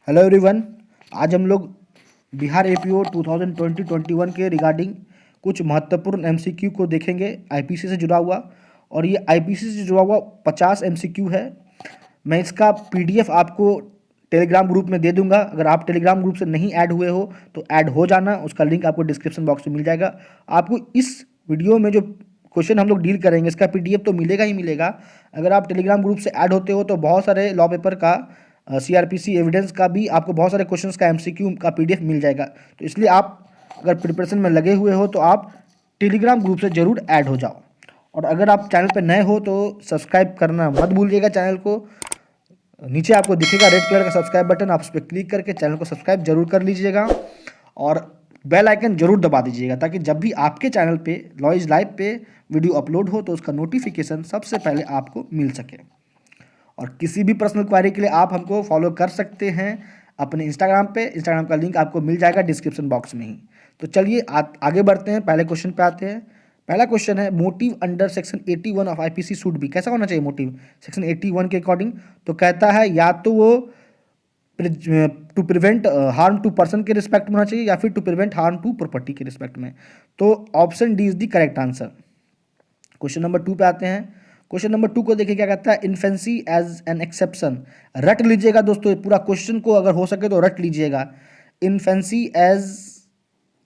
Hello everyone. आज हम लोग बिहार एपीओ 2020-21 के रिगार्डिंग कुछ महत्वपूर्ण एमसीक्यू को देखेंगे आईपीसी से जुड़ा हुआ। और ये आईपीसी से जुड़ा हुआ 50 एमसीक्यू है। मैं इसका पीडीएफ आपको टेलीग्राम ग्रुप में दे दूंगा। अगर आप टेलीग्राम ग्रुप से नहीं ऐड हुए हो तो ऐड हो जाना, उसका लिंक आपको डिस्क्रिप्शन बॉक्स में मिल जाएगा। आपको इस वीडियो में जो क्वेश्चन हम लोग डील करेंगे इसका पीडीएफ तो मिलेगा ही मिलेगा। अगर आप टेलीग्राम ग्रुप से ऐड होते हो तो बहुत सारे लॉ पेपर का, सीआरपीसी एविडेंस का भी आपको बहुत सारे क्वेश्चंस का एमसीक्यू का पीडीएफ मिल जाएगा। तो इसलिए आप अगर प्रिपरेशन में लगे हुए हो तो आप टेलीग्राम ग्रुप से ज़रूर ऐड हो जाओ। और अगर आप चैनल पर नए हो तो सब्सक्राइब करना मत भूलिएगा चैनल को। नीचे आपको दिखेगा रेड कलर का सब्सक्राइब बटन, आप उस पर क्लिक करके चैनल को सब्सक्राइब जरूर कर लीजिएगा और बेल आइकन जरूर दबा दीजिएगा, ताकि जब भी आपके चैनल पे लॉ इज लाइव पे वीडियो अपलोड हो तो उसका नोटिफिकेशन सबसे पहले आपको मिल सके। और किसी भी पर्सनल क्वारी के लिए आप हमको फॉलो कर सकते हैं अपने इंस्टाग्राम पे। इंस्टाग्राम का लिंक आपको मिल जाएगा डिस्क्रिप्शन बॉक्स में ही। तो चलिए आगे बढ़ते हैं, पहले क्वेश्चन पे आते हैं। पहला क्वेश्चन है, motive under section 81 of IPC should be. कैसा होना चाहिए मोटिव सेक्शन 81 के अकॉर्डिंग? तो कहता है या तो वो to prevent harm to person के रिस्पेक्ट में होना चाहिए या फिर to prevent harm to property के रिस्पेक्ट में। तो option D is the correct answer. Question number 2 पे आते हैं। क्वेश्चन नंबर 2 को देखिए क्या कहता है, इन्फेंसी एज एन एक्सेप्शन। रट लीजिएगा दोस्तों, पूरा क्वेश्चन को अगर हो सके तो रट लीजिएगा। Infancy as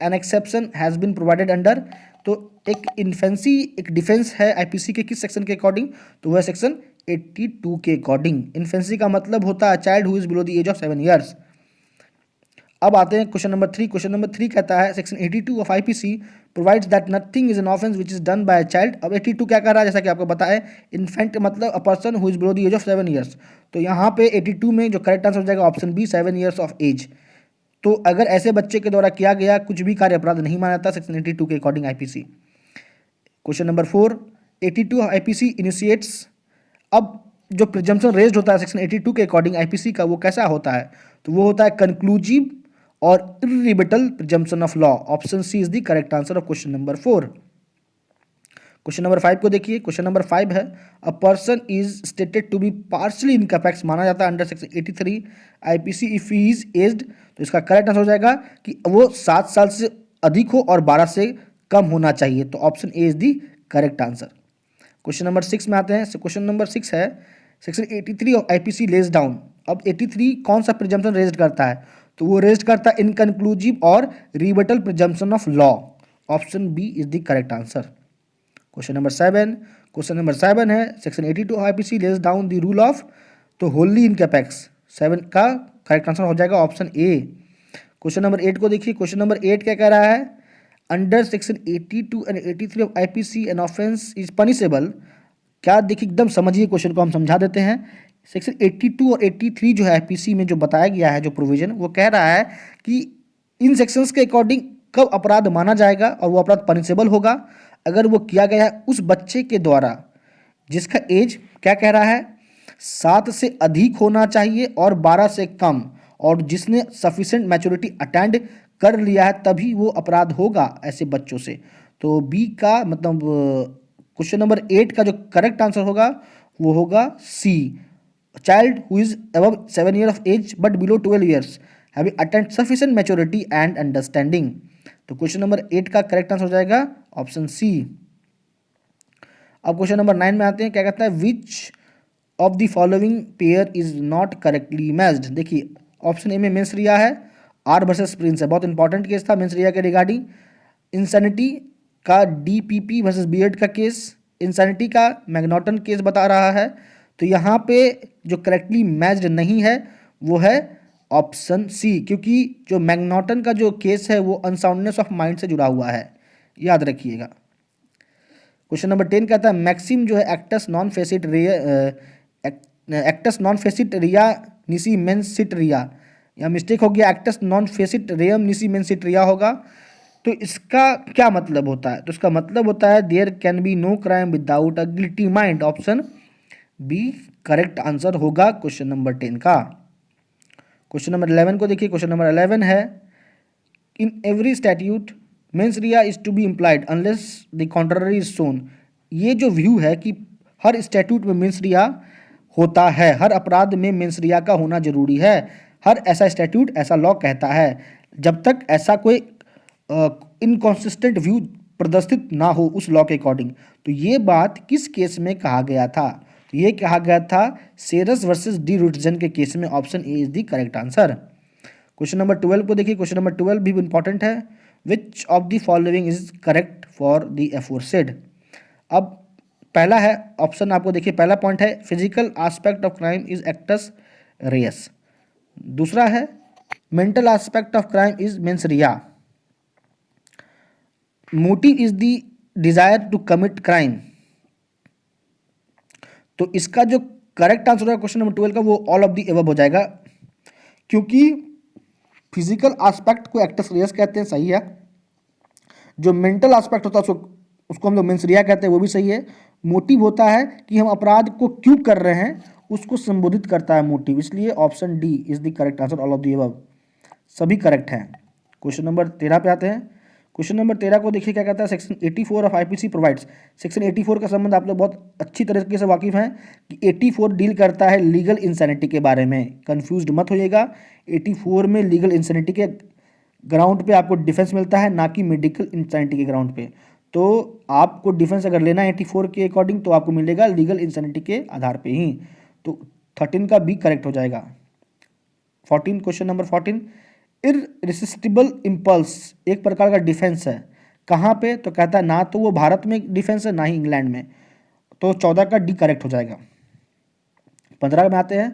an exception has been provided under. तो एक इन्फेंसी एक डिफेंस है आईपीसी के किस सेक्शन के अकॉर्डिंग? तो वह सेक्शन 82 के अकॉर्डिंग। इन्फेंसी का मतलब होता है child who is below the age of 7 years. अब आते हैं क्वेश्चन नंबर 3। क्वेश्चन नंबर 3 कहता है, section 82 of IPC provides that nothing is an offence which is done by a child. अब 82 क्या कर रहा है, जैसा कि आपको पता है इन्फेंट मतलब a person who is below the age of 7 years. तो यहाँ पे 82 में जो करेक्ट आंसर हो जाएगा option B, 7 years of age. तो अगर ऐसे बच्चे के द्वारा किया गया कुछ भी कार्य अपराध नहीं माना जाता सेक्शन 82 के according IPC. Question number 4, 82 IPC initiates. अब जो प्रिजम्पशन रेज्ड होता है सेक्शन 82 के अकॉर्डिंग आईपीसी का, वो कैसा होता है? तो वो होता है कंक्लूसिव और irrebuttable presumption of law. Option C is the correct answer of question number 4। Question number 5 को देखिए। क्वेश्चन नंबर 5 है, a person is stated to be partially incapax माना जाता है under section 83 IPC if he is aged. तो इसका correct answer हो जाएगा कि वो 7 साल से अधिक हो और 12 से कम होना चाहिए। तो option A is the correct answer. Question number 6 में आते हैं। क्वेश्चन नंबर 6 है, section 83 of IPC lays down. अब 83 कौन सा प्रिजम्पशन रेज्ड करता है? तो वो रेज्ड करता है इनकंक्लूसिव और rebuttal presumption of law. Option B is the correct answer. Question number 7। Question number 7 है, section 82 IPC lays down the rule of. तो होली इनकैपेक्स 7 का करेक्ट आंसर हो जाएगा ऑप्शन ए। क्वेश्चन नंबर 8 को देखिए। क्वेश्चन नंबर 8 क्या कह रहा है, under section 82 and 83 of IPC an offence is punishable. क्या देखिए, एकदम समझिए क्वेश्चन को, हम समझा देते हैं। सेक्शन 82 और 83 जो है आईपीसी में जो बताया गया है जो प्रोविजन, वो कह रहा है कि इन सेक्शंस के अकॉर्डिंग कब अपराध माना जाएगा और वो अपराध पनिशेबल होगा अगर वो किया गया है उस बच्चे के द्वारा जिसका एज क्या कह रहा है 7 से अधिक होना चाहिए और 12 से कम, और जिसने सफिशिएंट मैच्योरिटी अटेंड कर लिया है तभी वो अपराध होगा ऐसे बच्चों से। तो बी का मतलब क्वेश्चन नंबर 8 का जो करेक्ट आंसर होगा वो होगा C, child who is above 7 year of age but below 12 years having attend sufficient maturity and understanding. तो क्वेश्चन नंबर 8 का करेक्ट आंसर हो जाएगा ऑप्शन सी। अब क्वेश्चन नंबर 9 में आते हैं। क्या कहता है, which of the following pair is not correctly matched. देखिए ऑप्शन ए में मेंस रिया है, आर वर्सेस प्रिंस है, बहुत इंपॉर्टेंट केस था मेंस रिया के रिगार्डिंग। इंसैनिटी का डीपीपी वर्सेस बीएड का केस, इंसैनिटी का मैग्नॉटन केस बता रहा है। तो यहाँ पे जो करेक्टली मैच्ड नहीं है वो है ऑप्शन सी, क्योंकि जो मैग्नॉटन का जो केस है वो अनसाउंडनेस ऑफ माइंड से जुड़ा हुआ है, याद रखिएगा। क्वेश्चन नंबर 10 कहता है, मैक्सिम जो है एक्टस नॉन फेसिट रिया, एक्टस नॉन फेसिट रिया निसी मेंसिट रिया, या मिस्टेक हो गया, एक्टस नॉन फेसिट रेयम निसी मेंसिट रिया होगा। तो इसका क्या मतलब होता है? तो इसका मतलब होता है there can be no crime without a guilty mind. Option B correct answer होगा क्वेश्चन नंबर 10 का। क्वेश्चन नंबर 11 को देखिए। क्वेश्चन नंबर 11 है, in every statute mens rea is to be implied unless the contrary is shown. ये जो view है कि हर statute में मेंस रिया होता है, हर अपराध में मेंस रिया का होना जरूरी है, हर ऐसा स्टैट्यूट, ऐसा लॉ कहता है जब तक ऐसा कोई इनकॉन्सिस्टेंट व्यू प्रदर्शित ना हो उस लॉ के अकॉर्डिंग। तो ये बात किस केस में कहा गया था? तो ये कहा गया था सेरस वर्सेस डी रूटजन के केस में। Option A is the correct answer. Question number 12 को देखिए। क्वेश्चन नंबर 12 भी इंपॉर्टेंट है। Which of the following is correct for the aforesaid. अब पहला है ऑप्शन, आपको देखिए पहला पॉइंट है physical aspect of crime is actus reus. दूसरा है mental aspect of crime is mens rea. Motive is the desire to commit crime. तो इसका जो करेक्ट आंसर है क्वेश्चन नंबर 12 का वो ऑल ऑफ द एबव हो जाएगा, क्योंकि फिजिकल एस्पेक्ट को एक्टस रियस कहते हैं, सही है। जो मेंटल एस्पेक्ट होता है उसको हम लोग मेंस रिया कहते हैं, वो भी सही है। मोटिव होता है कि हम अपराध को क्यों कर रहे हैं, उसको संबोधित करता है मोटिव, इसलिए option D is the correct answer, all of the above सभी करेक्ट हैं। क्वेश्चन नंबर 13 पे आते हैं। क्वेश्चन नंबर 13 को देखिए क्या कहता है। Section 84 of IPC provides. Section 84 का संबंध आप लोग बहुत अच्छी तरीके से वाकिफ हैं कि 84 डील करता है लीगल इंसैनिटी के बारे में। कंफ्यूज्ड मत होइएगा, 84 में लीगल इंसैनिटी के ग्राउंड पे आपको डिफेंस मिलता है, ना कि मेडिकल इंसैनिटी के ग्राउंड पे। तो आपको डिफेंस अगर लेना है 84 के अकॉर्डिंग तो आपको मिलेगा लीगल इंसैनिटी के आधार पे ही। तो 13 का बी करेक्ट हो जाएगा। 14, क्वेश्चन नंबर 14, इररेसिस्टिबल इम्पल्स एक प्रकार का डिफेंस है, कहाँ पे? तो कहता है ना तो वो भारत में डिफेंस है ना ही इंग्लैंड में, तो 14 का डी करेक्ट हो जाएगा। 15 में आते हैं।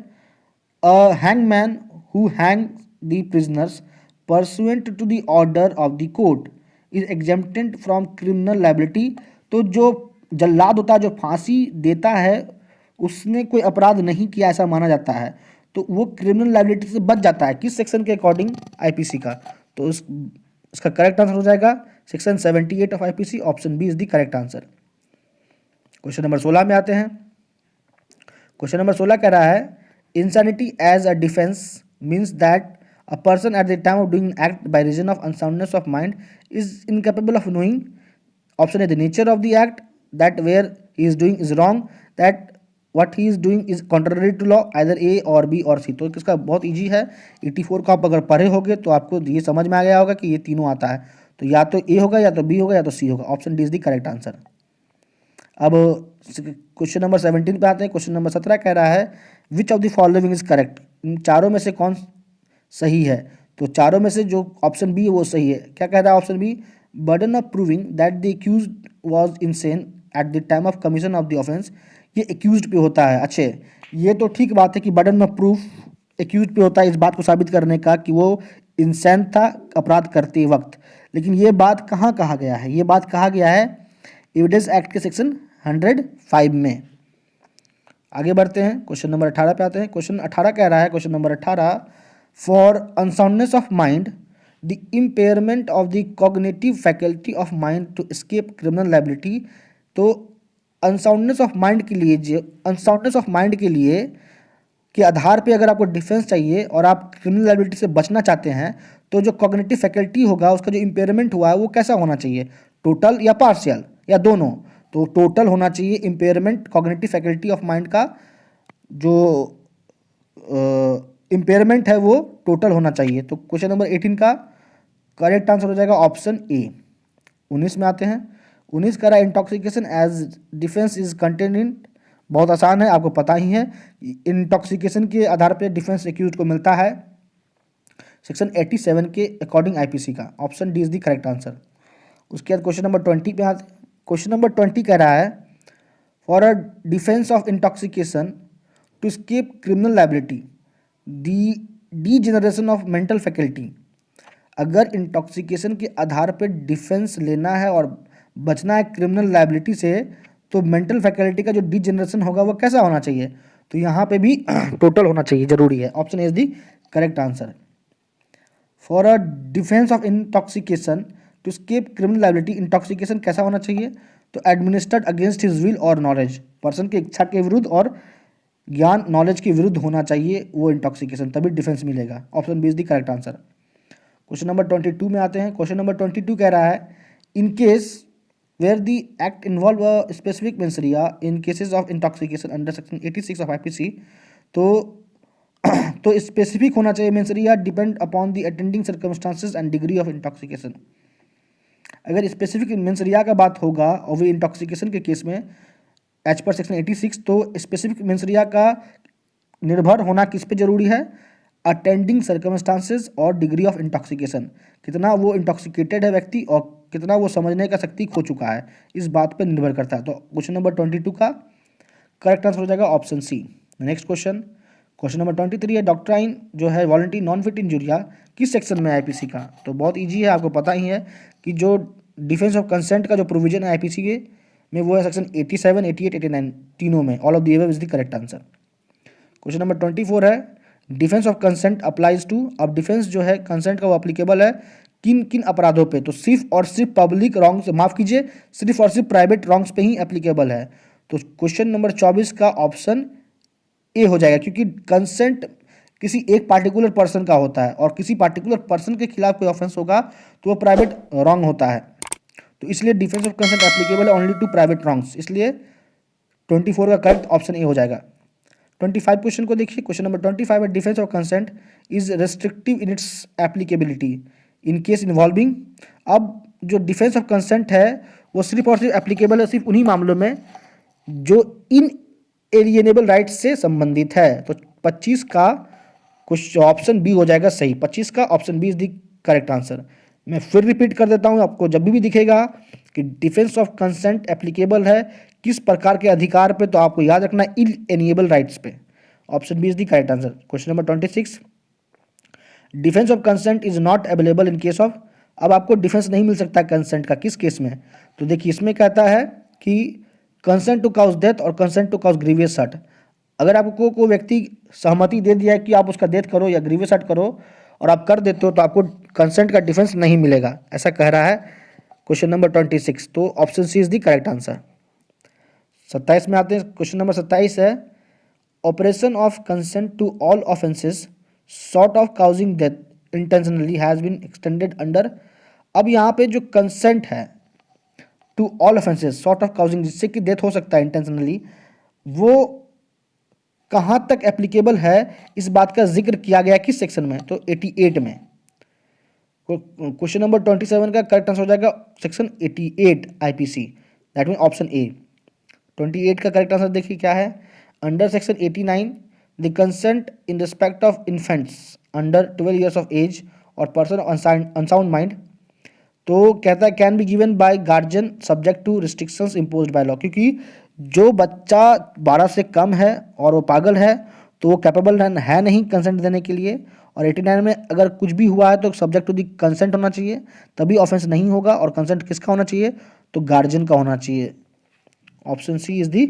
A hangman who hang the prisoners pursuant to the order of the court is exempted from criminal liability. तो जो जल्लाद होता है, जो फांसी देता है, उसने कोई अपराध नहीं किया ऐसा माना जाता है, तो वो क्रिमिनल लायबिलिटी से बच जाता है। किस सेक्शन के अकॉर्डिंग? आईपीसी का। तो इसका करेक्ट आंसर हो जाएगा section 78 of IPC, option B is the correct answer. Question number 16 में आते हैं। क्वेश्चन नंबर 16 कह रहा है insanity as a defence means that a person at the time of doing an act by reason of unsoundness of mind is incapable of knowing. Option A, the nature of the act, that where he is doing is wrong, that what he is doing is contrary to law, either A और B और C। तो इसका बहुत easy है। 84 को आप अगर पढ़े होगे तो आपको ये समझ में आ गया होगा कि ये तीनों आता है, तो या तो A होगा, या तो B होगा, या तो C होगा। Option D is the correct answer. अब क्वेश्चन नंबर 17 पे आते हैं। क्वेश्चन नंबर 17 कह रहा है which of the following is correct. इन चारों में से कौन सही है? तो चारों में से जो ऑप्शन बी है वो सही है। क्या कहता है option B? Burden of proving that the accused was insane at the time of commission of the offence. ये एक्यूज्ड पे होता है। अच्छे, ये तो ठीक बात है कि बर्डन ऑफ प्रूफ एक्यूज्ड पे होता है इस बात को साबित करने का कि वो इंसान था अपराध करते वक्त, लेकिन ये बात कहाँ कहा गया है? ये बात कहा गया है एविडेंस एक्ट के सेक्शन 105 में। आगे बढ़ते हैं, क्वेश्चन नंबर 18 पे आते हैं। क्वेश्चन 18 कह रहा है, question number 18, for unsoundness of mind the impairment of the cognitive faculty of mind to escape criminal liability. तो अनसाउंडनेस ऑफ माइंड के लिए, जो अनसाउंडनेस ऑफ माइंड के लिए के आधार पे अगर आपको डिफेंस चाहिए और आप क्रिमिनल लायबिलिटी से बचना चाहते हैं, तो जो कॉग्निटिव फैकल्टी होगा उसका जो इम्पेयरमेंट हुआ है वो कैसा होना चाहिए? टोटल या पार्शियल या दोनों? तो टोटल होना चाहिए impairment cognitive faculty of mind का, जो इम्पेयरमेंट है वो टोटल होना चाहिए। तो क्वेश्चन नंबर 18 का करेक्ट आंसर हो जाएगा ऑप्शन ए। 19 में आते हैं। 19 का रहा intoxication as defence is contain in. बहुत आसान है, आपको पता ही है। इंटॉक्सिकेशन के आधार पर डिफेंस एक्यूज को मिलता है सेक्शन 87 के अकॉर्डिंग आईपीसी का। Option D is the correct answer. उसके बाद क्वेश्चन नंबर 20 पे आते। क्वेश्चन नंबर 20 कह रहा है for a defence of intoxication to escape criminal liability the degeneration of mental faculty. अगर इंटॉक्सिकेशन के आधार पर डिफेंस लेना है और बचना है क्रिमिनल लायबिलिटी से, तो मेंटल फैकल्टी का जो डीजेनरेशन होगा वो कैसा होना चाहिए? तो यहाँ पे भी टोटल होना चाहिए, जरूरी है। Option is the correct answer. For a defence of intoxication to escape criminal liability, intoxication कैसा होना चाहिए? तो एडमिनिस्टर्ड अगेंस्ट हिज विल और नॉलेज, पर्सन की इच्छा के विरुद्ध और ज्ञान नॉलेज के विरुद्ध होना चाहिए वो इंटॉक्सिकेशन, तभी डिफेंस मिलेगा। Option B is the correct answer. Question number 22 में आते हैं। क्वेश्चन नंबर 22 कह रहा है in case where the act involve a specific mens rea in cases of intoxication under section 86 of IPC. तो तो स्पेसिफिक होना चाहिए mens rea depend upon the attending circumstances and degree of intoxication. अगर specific mens rea का बात होगा और वो इंटॉक्सिकेशन के केस में एज पर सेक्शन 86, तो स्पेसिफिक मेंसरिया का निर्भर होना किस पे जरूरी है? अटेंडिंग सर्कमस्टांसेस और डिग्री ऑफ इंटॉक्सिकेशन, कितना वो इंटॉक्सिकेटेड है व्यक्ति और कितना वो समझने का शक्ति खो चुका है, इस बात पर निर्भर करता है। तो क्वेश्चन नंबर 22 का करेक्ट आंसर हो जाएगा option C. Next question, question number 23 है डॉक्ट्राइन जो है वॉलंटरी नॉन फिट इंजुरिया किस सेक्शन में है आईपीसी का? तो बहुत इजी है, आपको पता ही है कि जो डिफेंस ऑफ कंसेंट का जो प्रोविजन है आईपीसी के में वो है सेक्शन 87, 88, 89 तीनों में। All of the above is the correct answer. Question number 24 है defence of consent applies to. अब डिफेंस जो है कंसेंट का वो अप्लीकेबल है किन किन अपराधों पे? तो सिर्फ और सिर्फ पब्लिक रॉन्ग्स, माफ कीजिए, सिर्फ और सिर्फ प्राइवेट रॉन्ग्स पे ही एप्लीकेबल है। तो क्वेश्चन नंबर 24 का ऑप्शन ए हो जाएगा, क्योंकि कंसेंट किसी एक पार्टिकुलर पर्सन का होता है और किसी पार्टिकुलर पर्सन के खिलाफ कोई ऑफेंस होगा तो वो प्राइवेट रॉन्ग होता है। तो इसलिए डिफेंस ऑफ कंसेंट एप्लीकेबल है ओनली टू प्राइवेट रॉन्ग्स, इसलिए 24 का करेक्ट ऑप्शन ए हो जाएगा। 25 क्वेश्चन को देखिए, क्वेश्चन नंबर 25 है defence of consent is restrictive in its applicability in case involving. अब जो डिफेंस ऑफ कंसेंट है वो सिर्फ और सिर्फ एप्लीकेबल है सिर्फ उन्हीं मामलों में जो इन एलिएनेबल राइट्स से संबंधित है। तो 25 का कुछ ऑप्शन बी हो जाएगा सही। 25 का option B is the correct answer. मैं फिर रिपीट कर देता हूं, आपको जब भी दिखेगा कि डिफेंस ऑफ कंसेंट एप्लीकेबल है किस प्रकार के अधिकार पे, तो आपको याद रखना इनएलिएनेबल राइट्स पे। Option B is the correct answer. Question number 26 defence of consent is not available in case of. अब आपको डिफेंस नहीं मिल सकता कंसेंट का किस केस में? तो देखिए इसमें कहता है कि कंसेंट टू काउज डेथ और consent to cause grievous hurt. अगर आपको कोई व्यक्ति सहमति दे दिया है कि आप उसका डेथ करो या ग्रीवियस हर्ट करो और आप कर देते हो तो आपको कंसेंट का डिफेंस नहीं मिलेगा, ऐसा कह रहा है क्वेश्चन नंबर 26। तो option C is the correct answer. 27 में आते हैं, क्वेश्चन नंबर 27 है operation of consent to all offences short of causing death intentionally has been extended under. अब यहाँ पे जो कंसेंट है to all offences short of causing, जिससे कि डेथ हो सकता है इंटेंशनली, वो कहाँ तक एप्लीकेबल है इस बात का जिक्र किया गया किस सेक्शन में? तो 88 में। क्वेश्चन नंबर 27 का करेक्ट आंसर हो जाएगा section 88 IPC, that mean option A. 28 का करेक्ट आंसर देखिए क्या है, under section 89 the consent in respect of infants under 12 years of age और पर्सन अनसाउंड माइंड। तो कहता है can be given by guardian subject to restrictions imposed by law, क्योंकि जो बच्चा 12 से कम है और वो पागल है तो वो कैपेबल है नहीं कंसेंट देने के लिए। और 89 में अगर कुछ भी हुआ है तो सब्जेक्ट टू दी कंसेंट होना चाहिए, तभी ऑफेंस नहीं होगा। और कंसेंट किसका होना चाहिए? तो गार्जियन का होना चाहिए। Option C is the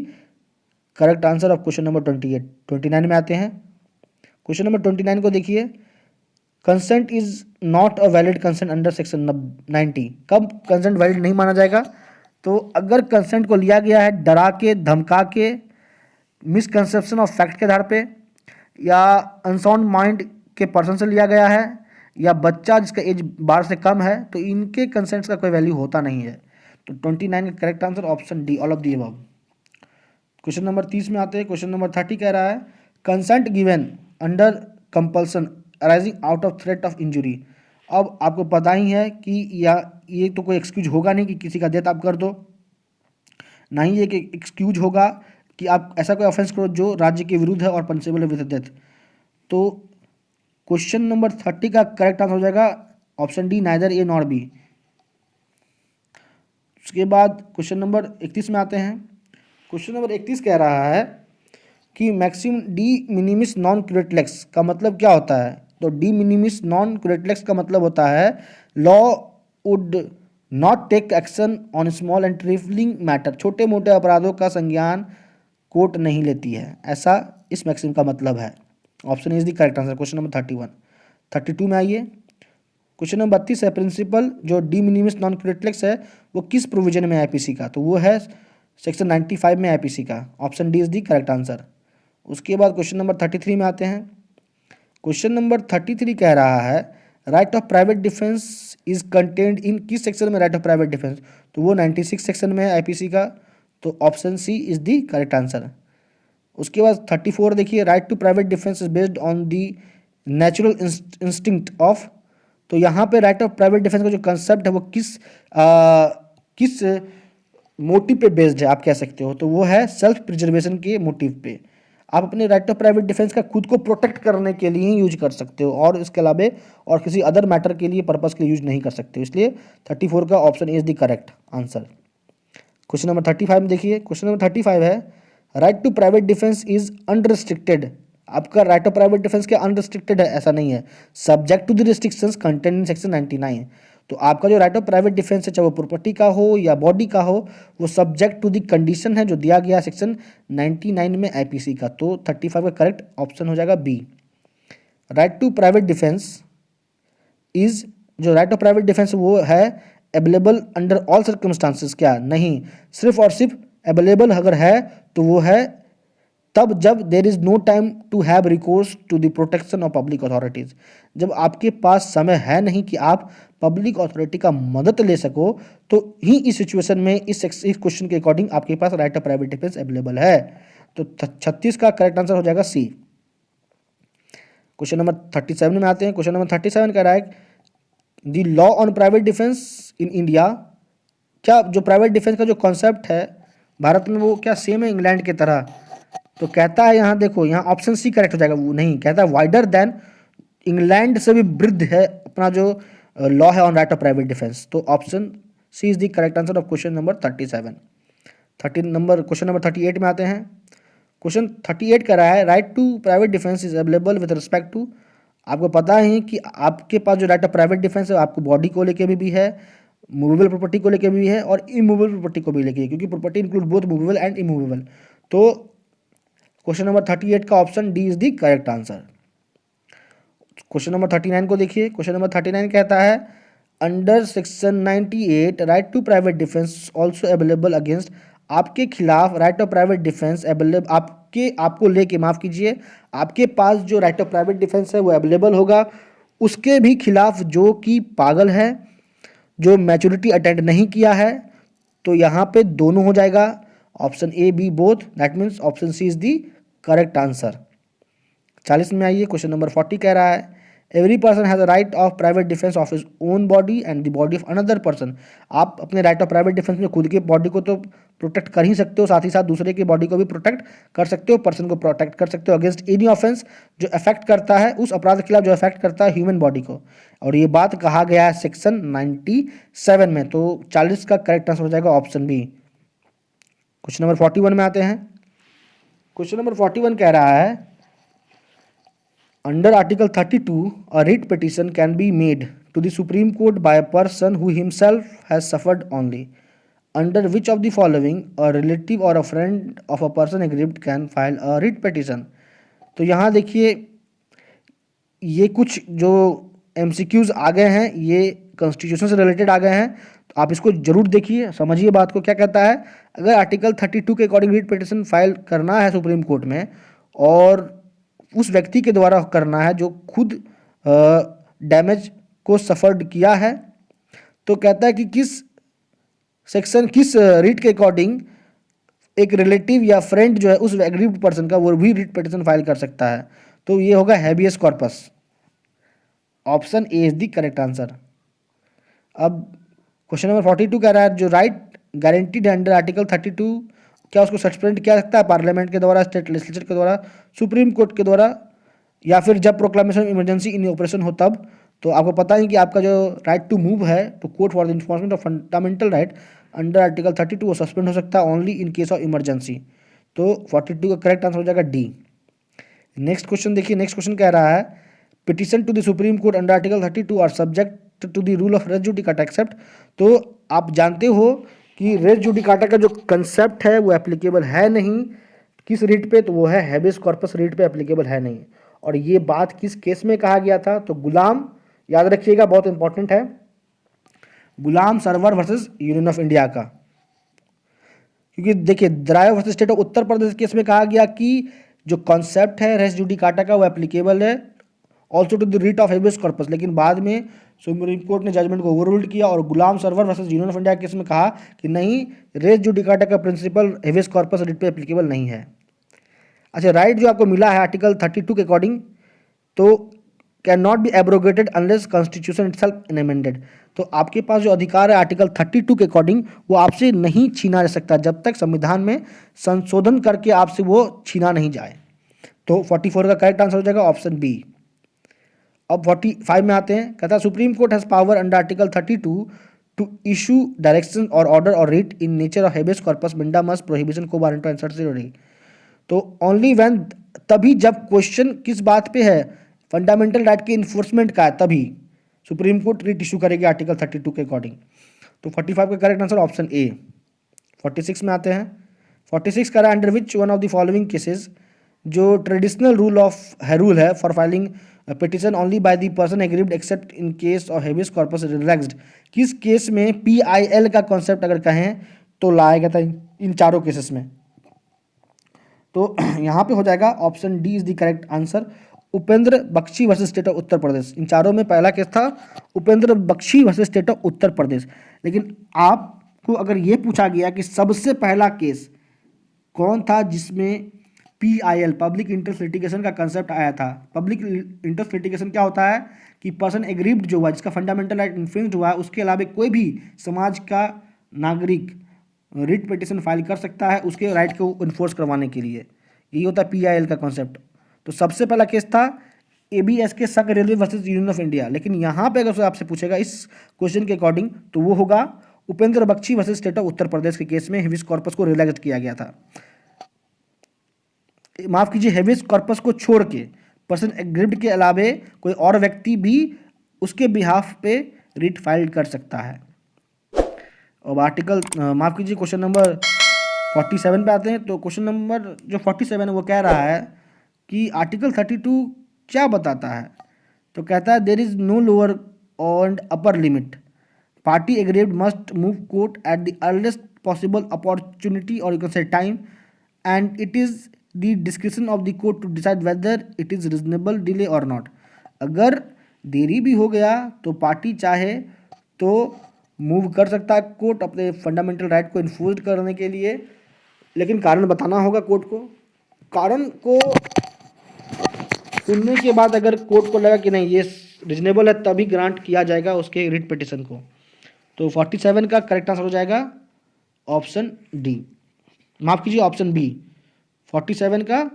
correct answer of question number 28। 29 में आते हैं, क्वेश्चन नंबर 29 को देखिए, consent is not a valid consent under section 90। कब कंसेंट वैलिड नहीं माना जाएगा? तो अगर कंसेंट को लिया गया है डरा के, धमका के, मिसकंसेप्शन ऑफ फैक्ट के आधार पे, या अनसाउंड माइंड के पर्सन से लिया गया है, या बच्चा जिसका एज 12 से कम है, तो इनके कंसेंट्स का कोई वैल्यू होता नहीं है। तो 29 का correct answer option D, all of the above. Question number 30 में आते हैं, क्वेश्चन नंबर 30 कह रहा है consent given under compulsion arising out of threat of injury. अब आपको पता ही है कि ये तो कोई एक्सक्यूज होगा नहीं कि किसी का डेथ आप कर दो, ना ही ये कि एक्सक्यूज होगा कि आप ऐसा कोई ऑफेंस करो जो राज्य के विरुद्ध है और पनिशेबल है विद डेथ। तो क्वेश्चन नंबर 30 का करेक्ट आंसर हो जाएगा option D, neither A nor be. उसके बाद क्वेश्चन नंबर 31 में आते हैं, क्वेश्चन नंबर 31 कह रहा है कि मैक्सिम डी मिनिमिस नॉन क्यूरेटलेक्स का मतलब क्या होता है? तो डी मिनिमिस नॉन क्यूरेटलेक्स का मतलब होता है law would not take action on small and trifling matter, छोटे मोटे अपराधों का संज्ञान कोर्ट नहीं लेती है, ऐसा इस मैक्सिम का मतलब है। Option is the correct answer question number 31। 32 में आइए, क्वेश्चन नंबर 32 है प्रिंसिपल जो डी मिनिमिस नॉन क्यूरेटलेक्स है वो किस प्रोविजन में आईपीसी का? तो वो है सेक्शन 95 में आईपीसी का। Option D is the correct answer. उसके बाद क्वेश्चन नंबर 33 में आते हैं, क्वेश्चन नंबर 33 कह रहा है right of private defence is contained in किस सेक्शन में? राइट ऑफ प्राइवेट डिफेंस, तो वो 96 सेक्शन में है आईपीसी का। तो option C is the correct answer. उसके बाद 34 देखिए, right to private defence is based on the natural instinct of. तो यहाँ पे राइट ऑफ प्राइवेट डिफेंस का जो कंसेप्ट है वो किस मोटिव पे बेस्ड है आप कह सकते हो, तो वो है सेल्फ प्रिजर्वेशन के मोटिव पे। आप अपने राइट ऑफ प्राइवेट डिफेंस का खुद को प्रोटेक्ट करने के लिए ही यूज कर सकते हो, और इसके अलावा और किसी अदर मैटर के लिए पर्पस के लिए यूज नहीं कर सकते, इसलिए 34 का option A is the correct answer. Question number 35 में देखिए, क्वेश्चन नंबर 35 है right to private defence is unrestricted. आपका राइट ऑफ प्राइवेट डिफेंस क्या अनरिस्ट्रिक्टेड है? ऐसा नहीं है, subject to the restrictions content in section 99। तो आपका जो राइट ऑफ प्राइवेट डिफेंस है, चाहे वो प्रॉपर्टी का हो या बॉडी का हो, वो सब्जेक्ट टू द कंडीशन है जो दिया गया सेक्शन 99 में आईपीसी का। तो 35 का करेक्ट ऑप्शन हो जाएगा B. Right to private defence is, जो राइट ऑफ प्राइवेट डिफेंस वो है अवेलेबल अंडर ऑल सर्कमस्टांसेस, क्या नहीं, सिर्फ और सिर्फ अवेलेबल अगर है तो वो है तब जब there is no time to have recourse to the protection of public authorities. जब आपके पास समय है नहीं कि आप पब्लिक अथॉरिटी का मदद ले सको, तो ही इस सिचुएशन में इस क्वेश्चन के अकॉर्डिंग आपके पास right of private defence available है। तो 36 का करेक्ट आंसर हो जाएगा सी। क्वेश्चन नंबर 37 में आते हैं। क्वेश्चन नंबर 37 कह रहा है the law on private defence in India, क्या जो प्राइवेट डिफेंस का जो कॉन्सेप्ट है भारत में वो क्या सेम है इंग्लैंड की तरह? तो कहता है यहाँ देखो, यहाँ ऑप्शन सी करेक्ट हो जाएगा, वो नहीं कहता है वाइडर देन, इंग्लैंड से भी वृद्ध है अपना जो लॉ है on right of private defence. तो option C is the correct answer of question number 37। Question number 38 में आते हैं। क्वेश्चन 38 कह रहा है right to private defence is available with respect to. आपको पता है कि आपके पास जो राइट ऑफ प्राइवेट डिफेंस है आपको बॉडी को लेके भी है, मूवेबल प्रॉपर्टी को लेके भी है और इमूवेबल प्रॉपर्टी को भी लेके, क्योंकि property include both movable and immovable. तो क्वेश्चन नंबर 38 का option D is the correct answer. Question number 39 को देखिए। क्वेश्चन नंबर 39 कहता है under section 98 right to private defence also available against. आपके खिलाफ right of private defence available, आपको लेके, माफ कीजिए, आपके पास जो राइट ऑफ प्राइवेट डिफेंस है वो अवेलेबल होगा उसके भी खिलाफ जो कि पागल है, जो मैच्योरिटी अटेंड नहीं किया है। तो यहाँ पे दोनों हो जाएगा, option A B both, that means option C is the correct answer. 40 में आइए। क्वेश्चन नंबर 40 कह रहा है every person has a right of private defence of his own body and the body of another person. आप अपने right of private defence में खुद के बॉडी को तो प्रोटेक्ट कर ही सकते हो, साथ ही साथ दूसरे की बॉडी को भी प्रोटेक्ट कर सकते हो, पर्सन को प्रोटेक्ट कर सकते हो अगेंस्ट एनी ऑफेंस जो अफेक्ट करता है, उस अपराध के खिलाफ जो अफेक्ट करता है ह्यूमन बॉडी को। और ये बात कहा गया है सेक्शन 97 में। तो 40 का करेक्ट आंसर हो जाएगा ऑप्शन बी। क्वेश्चन नंबर 41 में आते हैं। क्वेश्चन नंबर 41 कह रहा है under article 32 a writ petition can be made to the Supreme Court by a person who himself has suffered only. Under which of the following a relative or a friend of a person aggrieved can file a writ petition? तो यहाँ देखिए ये कुछ जो MCQs आ गए हैं ये constitution से रिलेटेड आ गए हैं, तो आप इसको जरूर देखिए, समझिए बात को क्या कहता है। अगर आर्टिकल 32 के अकॉर्डिंग रिट पिटिशन फाइल करना है सुप्रीम कोर्ट में और उस व्यक्ति के द्वारा करना है जो खुद डैमेज को सफर्ड किया है, तो कहता है कि किस रिट के अकॉर्डिंग एक रिलेटिव या फ्रेंड जो है उस एग्रीव्ड पर्सन का वो भी रिट पिटिशन फाइल कर सकता है। तो ये होगा habeas corpus. Option A is the correct answer. अब क्वेश्चन नंबर 42 कह रहा है जो राइट गारंटीड अंडर आर्टिकल 32 क्या उसको सस्पेंड किया सकता है पार्लियामेंट के द्वारा, स्टेट लेजिस्लेचर के द्वारा, सुप्रीम कोर्ट के द्वारा, या फिर जब प्रोक्लामेशन इमरजेंसी इन ऑपरेशन हो तब। तो आपको पता है कि आपका जो राइट टू मूव है to court for the enforcement of fundamental right under article 32 वो सस्पेंड हो सकता है only in case of emergency. तो 42 का करेक्ट आंसर हो जाएगा डी। नेक्स्ट क्वेश्चन देखिए। नेक्स्ट क्वेश्चन कह रहा है petition to the supreme court under article 32 are subject to the rule of res judicata except. तो आप जानते हो कि रेस जुडिकाटा का जो कंसेप्ट है वो एप्लीकेबल है नहीं किस रीट पे, तो वो है हैबियस कॉर्पस रीट पे एप्लीकेबल है नहीं। और ये बात किस केस में कहा गया था? तो गुलाम, याद रखिएगा बहुत इंपॉर्टेंट है, Ghulam Sarwar versus union of India का। क्योंकि देखिए Daryao versus state of Uttar Pradesh case में कहा गया कि जो कॉन्सेप्ट है रेस जुडिकाटा का वो एप्लीकेबल है also to the writ of habeas corpus, लेकिन बाद में सुप्रीम कोर्ट ने जजमेंट को ओवररूल्ड किया और Ghulam Sarwar versus union of India case में कहा कि नहीं, रेस जुडिकाटा का प्रिंसिपल हेबियस कॉर्पस रीट पे एप्लीकेबल नहीं है। अच्छा, राइट जो आपको मिला है आर्टिकल 32 के अकॉर्डिंग, तो can not be abrogated unless constitution itself amended. तो आपके पास जो अधिकार है आर्टिकल 32 के अकॉर्डिंग वो आपसे नहीं छीना जा सकता जब तक संविधान में संशोधन करके आपसे वो छीना नहीं जाए। तो 44 का करेक्ट आंसर हो जाएगा ऑप्शन बी। अब 45 में आते हैं, कहता है supreme court has power under article 32 to issue direction और ऑर्डर और writ in nature of habeas corpus mandamus prohibition quo warranto answer से जुड़ी। तो ओनली व्हेन, तभी जब क्वेश्चन किस बात पे है, फंडामेंटल राइट के इन्फोर्समेंट का है, तभी सुप्रीम कोर्ट रिट इशू करेगी आर्टिकल 32 के अकॉर्डिंग। तो 45 का करेक्ट आंसर ऑप्शन ए। 46 में आते हैं, 46 कह रहा है under which one of the following cases, जो ट्रेडिशनल रूल है for filing petition only by the person aggrieved accept in case of habeas corpus relaxed, किस केस में PIL का कॉन्सेप्ट अगर कहें तो लाया गया था इन चारों केसेस में। तो यहाँ पे हो जाएगा option D is the correct answer, Upendra Baxi versus state of Uttar Pradesh. इन चारों में पहला केस था Upendra Baxi versus state of Uttar Pradesh. लेकिन आपको अगर ये पूछा गया कि सबसे पहला केस कौन था जिसमें PIL पब्लिक इंटरेस्ट लिटिगेशन का कंसेप्ट आया था, पब्लिक इंटरेस्ट लिटिगेशन क्या होता है कि पर्सन एग्रीव्ड जो हुआ, जिसका फंडामेंटल राइट इन्फ्रिंज्ड हुआ है, उसके अलावा कोई भी समाज का नागरिक रिट पिटिशन फाइल कर सकता है उसके राइट को इन्फोर्स करवाने के लिए। यही होता है PIL का कॉन्सेप्ट। तो सबसे पहला केस था ABS के संघ railway versus union of India. लेकिन यहाँ पे अगर आपसे पूछेगा इस क्वेश्चन के अकॉर्डिंग तो वो होगा Upendra Baxi versus state of Uttar Pradesh के केस में हेबियस कॉर्पस को रिलैक्स किया गया था। माफ कीजिए, हेबियस कॉर्पस को छोड़ के पर्सन एग्रीव्ड के अलावे कोई और व्यक्ति भी उसके बिहाफ पे रिट फाइल कर सकता है। अब आर्टिकल माफ कीजिए क्वेश्चन नंबर 47 पे आते हैं। तो क्वेश्चन नंबर जो 47 है वो कह रहा है कि आर्टिकल 32 क्या बताता है। तो कहता है there is no lower and upper limit, party aggrieved must move court at the earliest possible opportunity और you can say time and it is the description of the court to decide whether it is reasonable delay और not. अगर देरी भी हो गया तो party चाहे तो मूव कर सकता है कोर्ट अपने फंडामेंटल राइट को इन्फोर्स करने के लिए, लेकिन कारण बताना होगा कोर्ट को। कारण को सुनने के बाद अगर कोर्ट को लगा कि नहीं ये रीजनेबल है तभी ग्रांट किया जाएगा उसके रिट पिटिशन को। तो 47 का करेक्ट आंसर हो जाएगा ऑप्शन डी, माफ कीजिए ऑप्शन बी, 47 का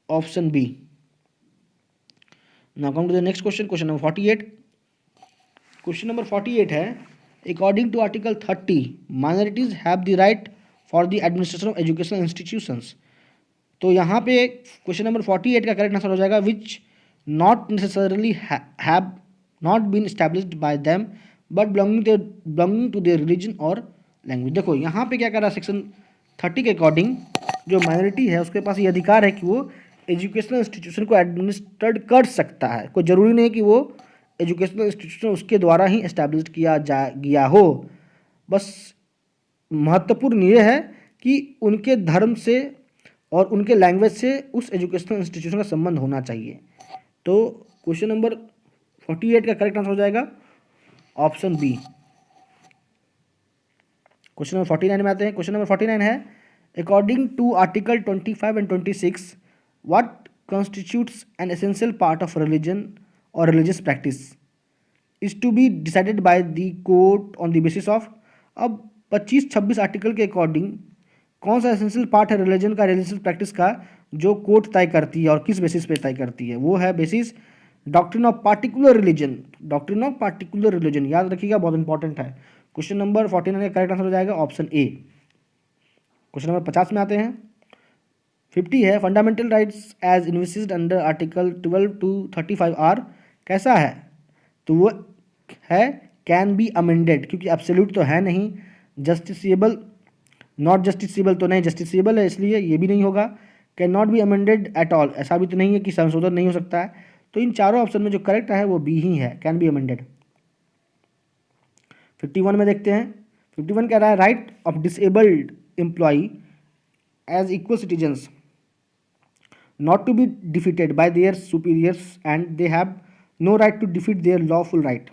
option B. Now come to the next question, question number 48। Question number 48 है according to article 30 minorities have the right for the administration of educational institutions. तो यहाँ पे question number 48 का correct answer हो जाएगा which not necessarily have not been established by them but belonging to their religion और language. देखो यहाँ पे क्या कर रहा है, सेक्शन 30 के अकॉर्डिंग जो माइनॉरिटी है उसके पास ये अधिकार है कि वो एजुकेशनल इंस्टीट्यूशन को एडमिनिस्ट्रेट कर सकता है। कोई ज़रूरी नहीं कि वो एजुकेशनल इंस्टीट्यूशन उसके द्वारा ही एस्टैब्लिश किया गया हो। बस महत्वपूर्ण ये है कि उनके धर्म से और उनके लैंग्वेज से उस एजुकेशनल इंस्टीट्यूशन का संबंध होना चाहिए। तो क्वेश्चन नंबर 48 का करेक्ट आंसर हो जाएगा ऑप्शन बी। क्वेश्चन नंबर 49 में आते हैं। क्वेश्चन नंबर 49 है according to article 25 and 26 what constitutes an essential part of religion और religious practice is to be decided by the court on the basis of. अब 25-26 article के according कौन सा essential part है रिलीजन का, religious practice का, जो court तय करती है और किस बेसिस पे तय करती है, वो है basis doctrine of particular religion. Doctrine of particular religion याद रखिएगा, बहुत इंपॉर्टेंट है। क्वेश्चन नंबर 49 का करेक्ट आंसर हो जाएगा ऑप्शन ए। क्वेश्चन नंबर 50 में आते हैं। 50 है fundamental rights as envisaged under article 12 to 35 are कैसा है। तो वो है कैन बी अमेंडेड, क्योंकि एब्सोल्यूट तो है नहीं। जस्टिसेबल, नॉट जस्टिसेबल तो नहीं, जस्टिसेबल है इसलिए ये भी नहीं होगा। Can not be amended at all, ऐसा भी तो नहीं है कि संशोधन नहीं हो सकता है। तो इन चारों ऑप्शन में जो करेक्ट है वो बी ही है, कैन बी अमेंडेड। 51 में देखते हैं। 51 कह रहा है right of disabled employee as equal citizens not to be defeated by their superiors and they have no right to defeat their lawful right।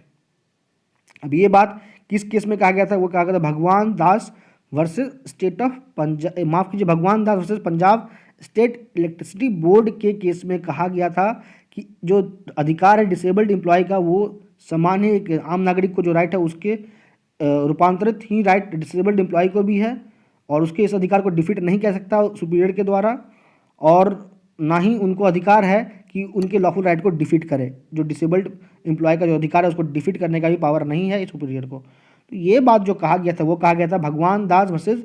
अब ये बात किस केस में कहा गया था, वो कहा गया था Bhagwan Das versus state of Punjab, माफ कीजिए Bhagwan Das versus Punjab state electricity board के केस में कहा गया था कि जो अधिकार है डिसेबल्ड एम्प्लॉय का वो समान है, एक आम नागरिक को जो राइट है उसके रूपांतरित ही राइट डिसेबल्ड एम्प्लॉय को भी है, और उसके इस अधिकार को डिफीट नहीं कह सकता सुपीरियर के द्वारा, और ना ही उनको अधिकार है कि उनके लॉफुल राइट को डिफीट करे। जो डिसेबल्ड एम्प्लॉय का जो अधिकार है उसको डिफीट करने का भी पावर नहीं है सुपीरियर को। तो ये बात जो कहा गया था वो कहा गया था Bhagwan Das versus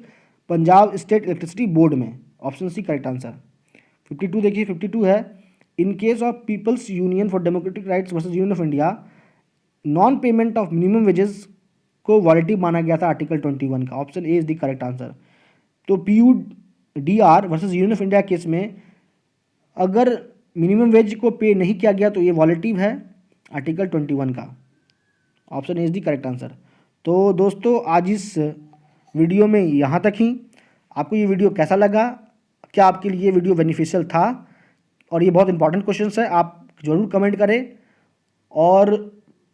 Punjab state electricity board में। Option C correct answer. 52 देखिए, 52 है, in case of people's union for democratic rights versus union of India, non payment of minimum wages को वॉलिटिव माना गया था आर्टिकल 21 का। Option A is the correct answer. तो PUDR versus union of India case में अगर minimum wage को पे नहीं किया गया तो ये वॉलिटिव है आर्टिकल 21 का। Option A is the correct answer. तो दोस्तों आज इस वीडियो में यहाँ तक ही। आपको ये वीडियो कैसा लगा, क्या आपके लिए ये वीडियो बेनिफिशियल था, और ये बहुत इंपॉर्टेंट क्वेश्चंस है, आप ज़रूर कमेंट करें। और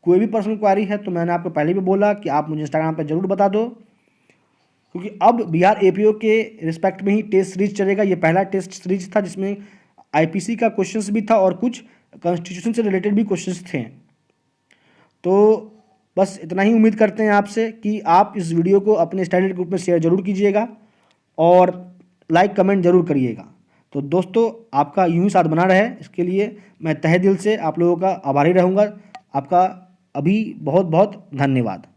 कोई भी पर्सनल क्वारी है तो मैंने आपको पहले भी बोला कि आप मुझे इंस्टाग्राम पर ज़रूर बता दो, क्योंकि अब बिहार APO के रिस्पेक्ट में ही टेस्ट सीरीज चलेगा। ये पहला टेस्ट सीरीज था जिसमें IPC का क्वेश्चंस भी था और कुछ कॉन्स्टिट्यूशन से रिलेटेड भी क्वेश्चंस थे। तो बस इतना ही उम्मीद करते हैं आपसे कि आप इस वीडियो को अपने स्टडी ग्रुप में शेयर जरूर कीजिएगा और लाइक कमेंट जरूर करिएगा। तो दोस्तों आपका यूं ही साथ बना रहे, इसके लिए मैं तहे दिल से आप लोगों का आभारी रहूँगा। आपका अभी बहुत बहुत धन्यवाद।